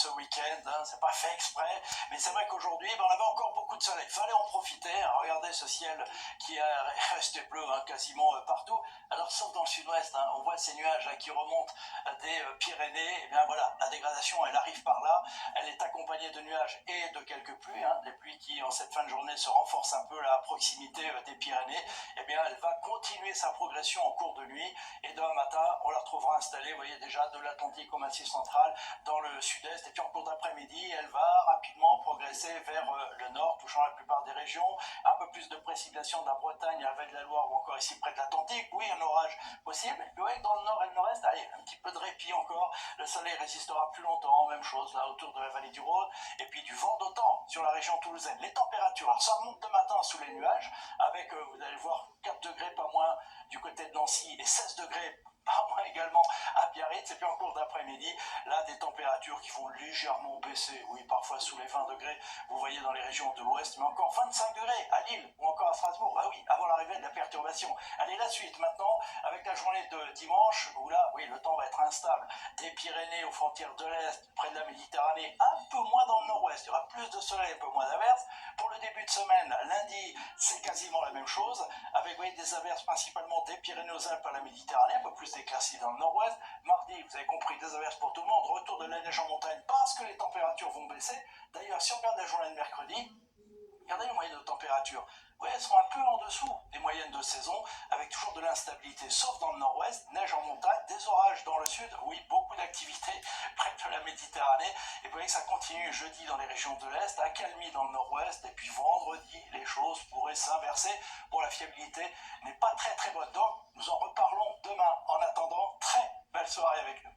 ce week-end, hein, c'est pas fait exprès, mais c'est vrai qu'aujourd'hui, on avait encore beaucoup de soleil, fallait en profiter, hein. Regardez ce ciel qui est resté bleu, hein, quasiment partout, alors sauf dans le sud-ouest, hein, on voit ces nuages qui remontent des Pyrénées, et bien voilà, la dégradation elle arrive par là, elle est accompagnée de nuages et de quelques pluies, hein, des pluies qui en cette fin de journée se renforcent un peu à proximité des Pyrénées, et bien elle va continuer sa progression en cours de nuit, et demain matin on la retrouvera installée, vous voyez déjà de l'Atlantique au Massif central, dans le sud-est, et puis en cours d'après-midi elle va rapidement progresser vers le nord, touchant la plupart des régions, un peu plus de précipitations de la Bretagne, avec la Loire ou encore ici près de l'Atlantique, oui un orage possible, et puis vous voyez dans le nord et le nord-est, allez, un petit peu de répit encore, le soleil résistera plus longtemps, même chose là autour de la vallée du Rhône, et puis du vent d'automne sur la région toulousaine. Les températures, alors ça remonte de matin sous les nuages, avec, vous allez voir, 4 degrés pas moins du côté de Nancy et 16 degrés pas moins également à Biarritz, et puis en cours d'après-midi, là des températures qui vont légèrement baisser, oui parfois sous les 20 degrés, vous voyez dans les régions de l'ouest, mais encore 25 degrés à Lille ou encore à Strasbourg, bah oui, avant l'arrivée de la perturbation. Allez, la suite maintenant, avec la journée de dimanche, où là, oui, le temps va être instable, des Pyrénées aux frontières de l'Est, près de la Méditerranée, un peu moins dans le nord-ouest, il y aura plus de soleil, un peu moins d'averses. Pour le début de semaine, lundi, c'est quasiment la même chose, avec, vous voyez, des averses principalement des Pyrénées aux Alpes à la Méditerranée, un peu plus d'éclaircies dans le nord-ouest. Mardi, vous avez compris, des averses pour tout le monde, retour de la neige en montagne parce que les températures vont baisser. D'ailleurs, si on regarde la journée de mercredi, regardez les moyennes de température. Oui, elles seront un peu en dessous des moyennes de saison, avec toujours de l'instabilité, sauf dans le nord-ouest, neige en montagne, des orages dans le sud, oui, beaucoup d'activités près de la Méditerranée, et vous voyez que ça continue jeudi dans les régions de l'Est, accalmie dans le nord-ouest, et puis vendredi, les choses pourraient s'inverser. Bon, la fiabilité n'est pas très très bonne, donc nous en reparlons demain. En attendant, très belle soirée avec nous.